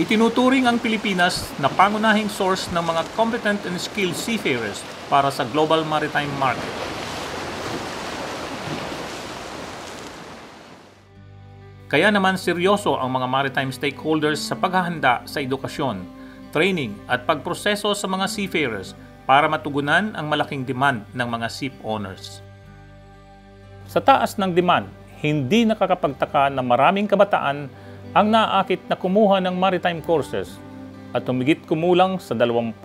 Itinuturing ang Pilipinas na pangunahing source ng mga competent and skilled seafarers para sa global maritime market. Kaya naman seryoso ang mga maritime stakeholders sa paghahanda sa edukasyon, training at pagproseso sa mga seafarers para matugunan ang malaking demand ng mga ship owners. Sa taas ng demand, hindi nakakapagtaka na maraming kabataan ang naaakit na kumuha ng maritime courses at humigit kumulang sa 20,000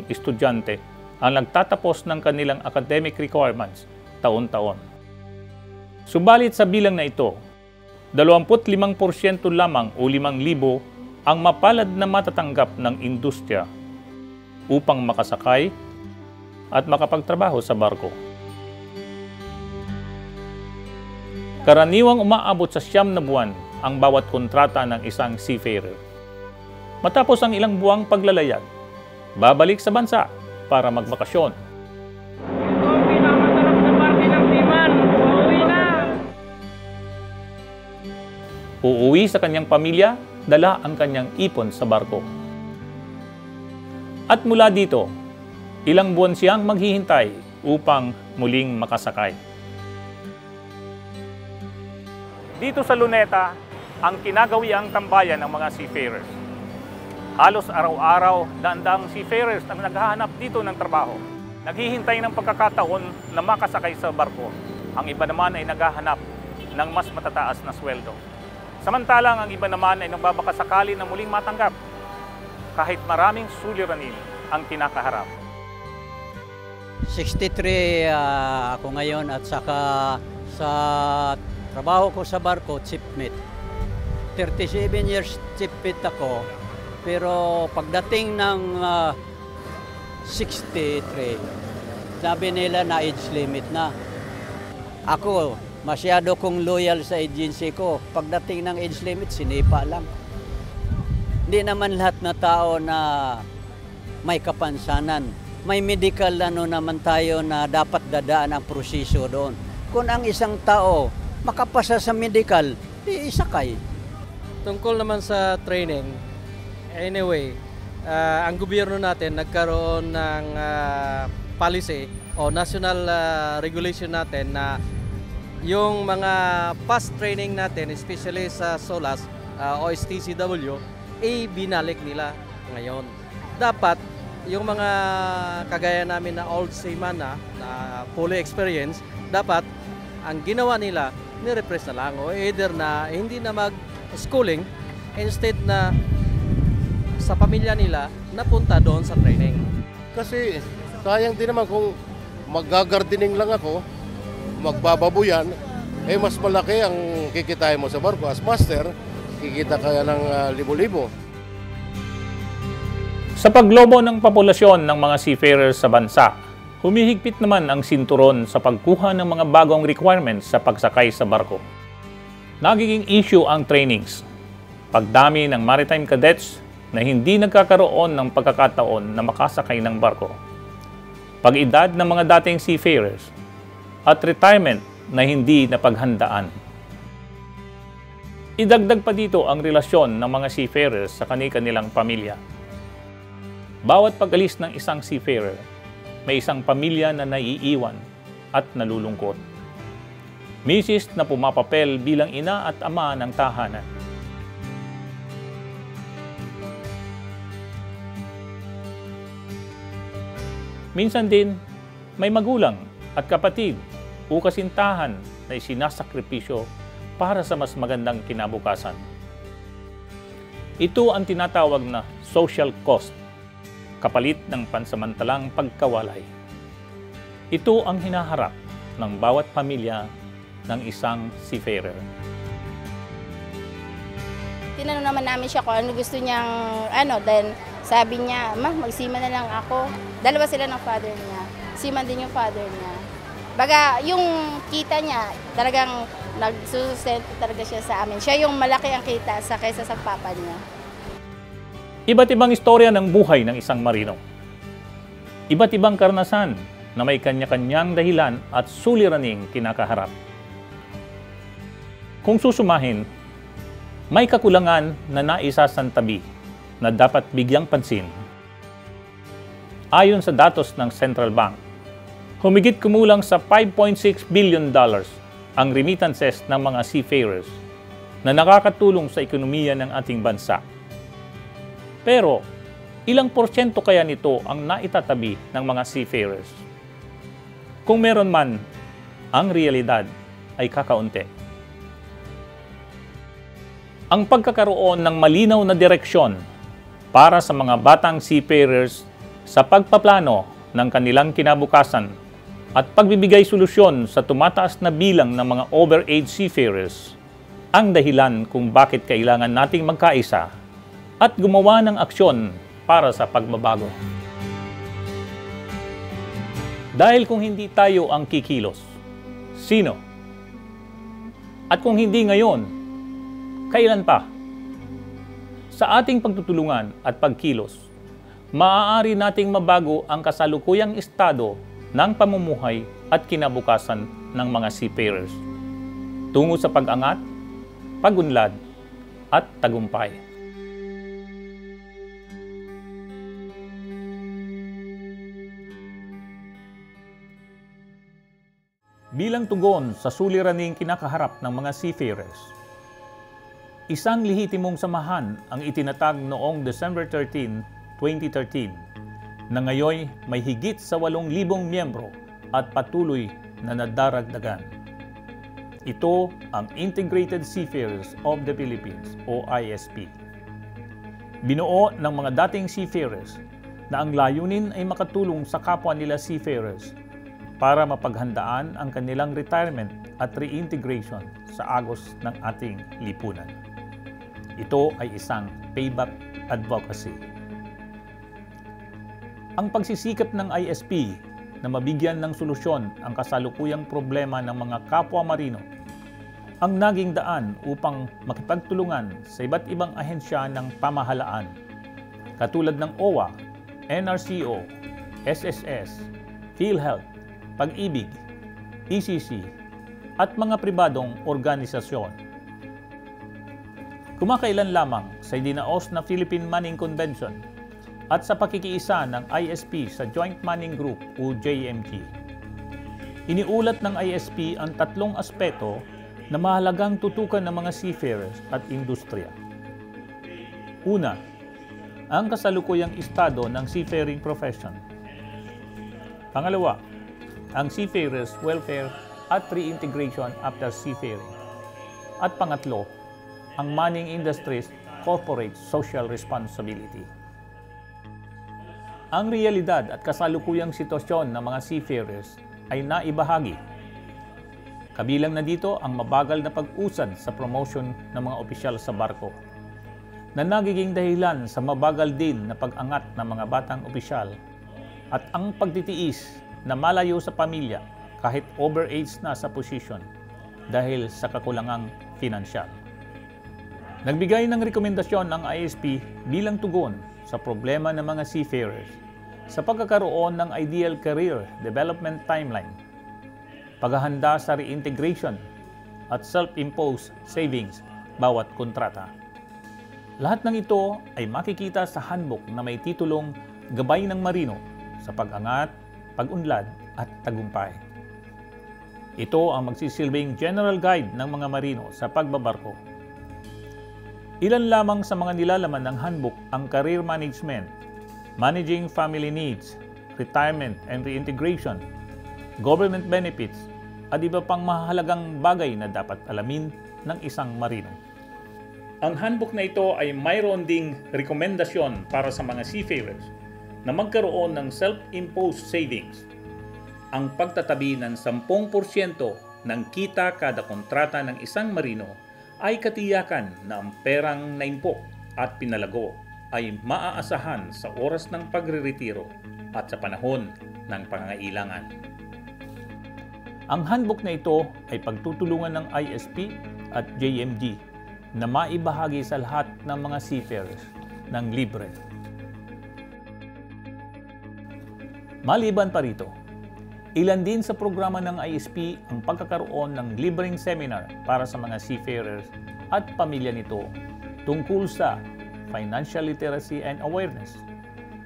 estudyante ang nagtatapos ng kanilang academic requirements taon-taon. Subalit sa bilang na ito, 25% lamang o 5,000 ang mapalad na matatanggap ng industriya upang makasakay at makapagtrabaho sa barko. Karaniwang umaabot sa 9 na buwan ang bawat kontrata ng isang seafarer. Matapos ang ilang buwang paglalayag, babalik sa bansa para magbakasyon. Ito ang pinakamasarap na parte ng Timan. Uuwi na! Uuwi sa kanyang pamilya, dala ang kanyang ipon sa barko. At mula dito, ilang buwan siyang maghihintay upang muling makasakay. Dito sa Luneta, ang kinagawiang tambayan ng mga seafarers. Halos araw-araw, daan-daang seafarers ang naghahanap dito ng trabaho. Naghihintay ng pagkakataon na makasakay sa barko. Ang iba naman ay naghahanap ng mas matataas na sweldo. Samantalang ang iba naman ay nagbabakasakali na muling matanggap kahit maraming suliranin ang kinakaharap. 63 ako ngayon at saka sa trabaho ko sa barko, shipmate. 37 years shipmate ako, pero pagdating ng 63, sabi nila na age limit na. Ako, masyado kong loyal sa agency ko. Pagdating ng age limit, sinipa lang. Hindi naman lahat na tao na may kapansanan. May medical naman tayo na dapat dadaan ang proseso doon. Kung ang isang tao makapasa sa medical, isakay. Tungkol naman sa training, anyway, ang gobyerno natin nagkaroon ng policy o national regulation natin na yung mga past training natin, especially sa SOLAS, OSTCW, binalik nila ngayon. Dapat yung mga kagaya namin na old seaman na fully experienced, dapat ang ginawa nila, ni-repress na lang o either na hindi na mag-schooling, instead na sa pamilya nila napunta doon sa training. Kasi sayang din naman kung mag-gardening lang ako, magbababuyan, mas malaki ang kikitain mo sa barko. As master, kikita ka ng libo-libo. Sa paglobo ng populasyon ng mga seafarers sa bansa, humihigpit naman ang sinturon sa pagkuha ng mga bagong requirements sa pagsakay sa barko. Nagiging issue ang trainings, pagdami ng maritime cadets na hindi nagkakaroon ng pagkakataon na makasakay ng barko, pag-edad ng mga dating seafarers, at retirement na hindi napaghandaan. Idagdag pa dito ang relasyon ng mga seafarers sa kani-kanilang pamilya. Bawat pag-alis ng isang seafarer, may isang pamilya na naiiwan at nalulungkot. Misis na pumapapel bilang ina at ama ng tahanan. Minsan din, may magulang at kapatid o kasintahan na isinasakripisyo para sa mas magandang kinabukasan. Ito ang tinatawag na social cost, kapalit ng pansamantalang pagkawalay. Ito ang hinaharap ng bawat pamilya ng isang seafarer. Tinanong naman namin siya kung ano gusto niyang then sabi niya, magseaman na lang ako. Dalawa sila ng father niya. Seaman din yung father niya. Baga, yung kita niya, talagang nagsusustento talaga siya sa amin. Siya yung malaki ang kita kaysa sa papa niya. Iba't ibang istorya ng buhay ng isang marino. Iba't ibang karanasan na may kanya-kanyang dahilan at suliraning kinakaharap. Kung susumahin, May kakulangan na naisasantabi na dapat bigyang pansin. Ayon sa datos ng Central Bank, humigit kumulang sa $5.6 billion ang remittances ng mga seafarers na nakakatulong sa ekonomiya ng ating bansa. Pero, ilang porsyento kaya nito ang naitatabi ng mga seafarers? Kung meron man, ang realidad ay kakaunti. Ang pagkakaroon ng malinaw na direksyon para sa mga batang seafarers sa pagpaplano ng kanilang kinabukasan at pagbibigay solusyon sa tumataas na bilang ng mga overage seafarers ang dahilan kung bakit kailangan nating magkaisa at gumawa ng aksyon para sa pagbabago. Dahil kung hindi tayo ang kikilos, sino? At kung hindi ngayon, kailan pa? Sa ating pagtutulungan at pagkilos, maaari nating mabago ang kasalukuyang estado ng pamumuhay at kinabukasan ng mga seafarers tungo sa pag-angat, pag-unlad, at tagumpay. Bilang tugon sa suliraning kinakaharap ng mga seafarers, isang lehitimong samahan ang itinatag noong December 13, 2013 na ngayon may higit sa 8,000 miyembro at patuloy na nadaragdagan. Ito ang Integrated Seafarers of the Philippines o ISP. Binuo ng mga dating seafarers na ang layunin ay makatulong sa kapwa nila seafarers para mapaghandaan ang kanilang retirement at reintegration sa agos ng ating lipunan. Ito ay isang payback advocacy. Ang pagsisikap ng ISP na mabigyan ng solusyon ang kasalukuyang problema ng mga kapwa marino ang naging daan upang makipagtulungan sa iba't ibang ahensya ng pamahalaan katulad ng OWA, NRCO, SSS, PhilHealth, Pag-ibig, ECC, at mga pribadong organisasyon. Kumakailan lamang sa idinaos na Philippine Manning Convention at sa pakikiisa ng ISP sa Joint Manning Group o JMG. Iniulat ng ISP ang 3 aspeto na mahalagang tutukan ng mga seafarers at industriya. Una, ang kasalukuyang estado ng seafaring profession. Pangalawa, ang seafarers' welfare at reintegration after seafaring. At pangatlo, ang Manning Industries Corporate Social Responsibility. Ang realidad at kasalukuyang sitwasyon ng mga seafarers ay naibahagi. Kabilang na dito ang mabagal na pag-usad sa promotion ng mga opisyal sa barko, na nagiging dahilan sa mabagal din na pag-angat ng mga batang opisyal at ang pagtitiis na malayo sa pamilya kahit overage na sa posisyon dahil sa kakulangang pinansyal. Nagbigay ng rekomendasyon ang ISP bilang tugon sa problema ng mga seafarers sa pagkakaroon ng ideal career development timeline, paghahanda sa reintegration at self-imposed savings bawat kontrata. Lahat ng ito ay makikita sa handbook na may titulong Gabay ng Marino sa Pag-angat, Pag-unlad at Tagumpay. Ito ang magsisilbing general guide ng mga marino sa pagbabarko. Ilan lamang sa mga nilalaman ng handbook ang career management, managing family needs, retirement and reintegration, government benefits, at iba pang mahalagang bagay na dapat alamin ng isang marino. Ang handbook na ito ay mayroon ding rekomendasyon para sa mga seafarers na magkaroon ng self-imposed savings. Ang pagtatabi ng 10% ng kita kada kontrata ng isang marino ay katiyakan na ang perang naimpok at pinalago ay maaasahan sa oras ng pagre-retiro at sa panahon ng pangangailangan. Ang handbook na ito ay pagtutulungan ng ISP at JMG na maibahagi sa lahat ng mga seafarers ng libre. Maliban pa rito, ilan din sa programa ng ISP ang pagkakaroon ng libreng seminar para sa mga seafarers at pamilya nito tungkol sa financial literacy and awareness,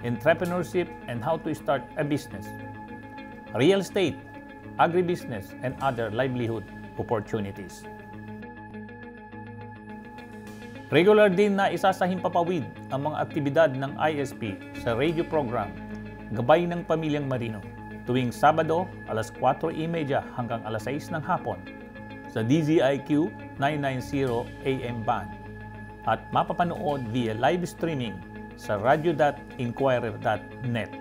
entrepreneurship and how to start a business, real estate, agribusiness, and other livelihood opportunities. Regular din na isa sa himpapawid ang mga aktibidad ng ISP sa radio program Gabay ng Pamilyang Marino tuwing Sabado alas 4:30 hanggang alas 6 ng hapon sa DZIQ 990 AM band at mapapanood via live streaming sa radio.inquirer.net.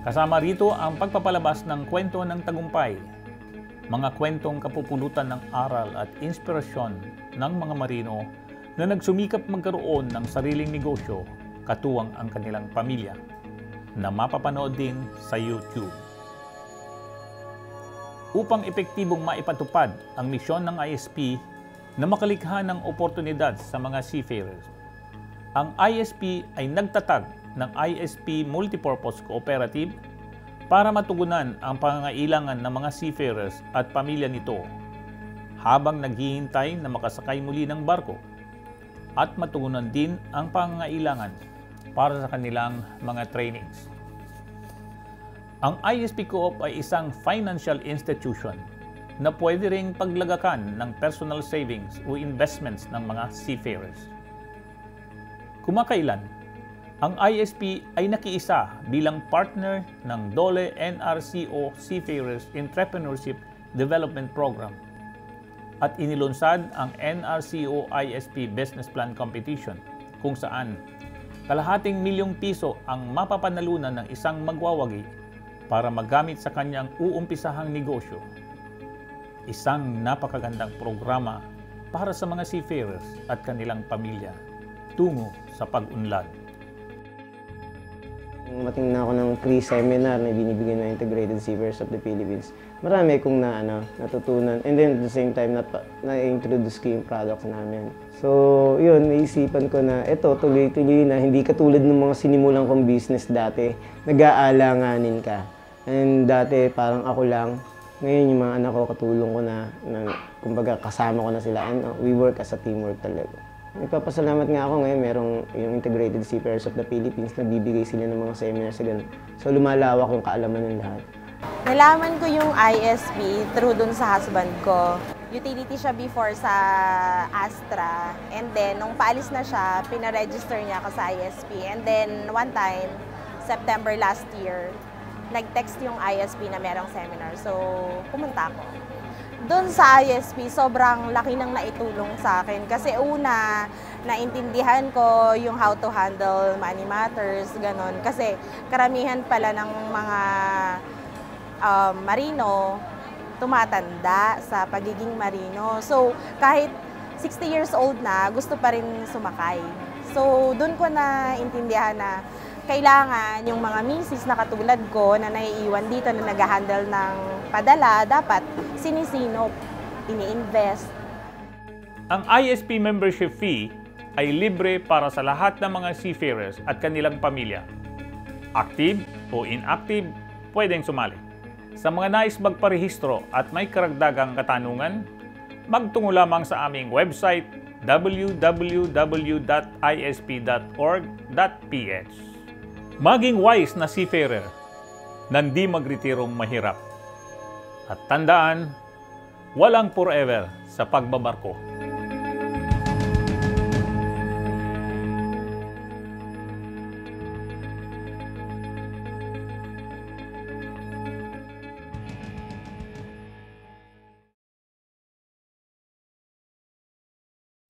Kasama rito ang pagpapalabas ng kwento ng tagumpay, mga kwentong kapupulutan ng aral at inspirasyon ng mga marino na nagsumikap magkaroon ng sariling negosyo katuwang ang kanilang pamilya na mapapanood din sa YouTube. Upang epektibong maipatupad ang misyon ng ISP na makalikha ng oportunidad sa mga seafarers, ang ISP ay nagtatag ng ISP Multipurpose Cooperative para matugunan ang pangangailangan ng mga seafarers at pamilya nito habang naghihintay na makasakay muli ng barko at matugunan din ang pangangailangan para sa kanilang mga trainings. Ang ISP Co-op ay isang financial institution na pwede ring paglagakan ng personal savings o investments ng mga seafarers. Kumakailan, ang ISP ay nakiisa bilang partner ng DOLE NRCO Seafarers Entrepreneurship Development Program at inilunsad ang NRCO ISP Business Plan Competition kung saan kalahating milyong piso ang mapapanalunan ng isang magwawagi para magamit sa kanyang uumpisahang negosyo. Isang napakagandang programa para sa mga seafarers at kanilang pamilya tungo sa pag-unlad. Mating na ako ng pre-seminar na binibigay ng Integrated Seafarers of the Philippines. Marami akong natutunan, and then at the same time na-introduce ko yung products namin. So yun, naisipan ko na ito tuloy-tuloy na hindi katulad ng mga sinimulan kong business dati, nag-aalanganin ka. And dati parang ako lang. Ngayon yung mga anak ko, katulong ko na kumbaga kasama ko na sila, and we work as a teamwork talaga. Nagpapasalamat nga ako ngayon, merong yung Integrated Seafarers of the Philippines na bibigay sila ng mga seminars sa ganun. So lumalawak yung kaalaman ng lahat. Nalaman ko yung ISP through dun sa husband ko. Utility siya before sa Astra, and then nung paalis na siya, pinaregister niya ako sa ISP. And then one time, September last year, nag-text yung ISP na merong seminar. So, pumunta ako. Doon sa ISP, sobrang laki ng naitulong sa akin. Kasi una, naintindihan ko yung how to handle money matters, ganon. Kasi karamihan pala ng mga marino, tumatanda sa pagiging marino. So, kahit 60 years old na, gusto pa rin sumakay. So, doon ko na intindihan na kailangan yung mga misis na katulad ko na naiiwan dito na nag-handle ng padala, dapat sinisinop, ini-invest. Ang ISP membership fee ay libre para sa lahat ng mga seafarers at kanilang pamilya. Active o inactive, pwedeng sumali. Sa mga nais magparehistro at may karagdagang katanungan, magtungo lamang sa aming website www.isp.org.ph. Maging wise na seafarer, nandi magretirong mahirap. At tandaan, walang forever sa pagbabarko.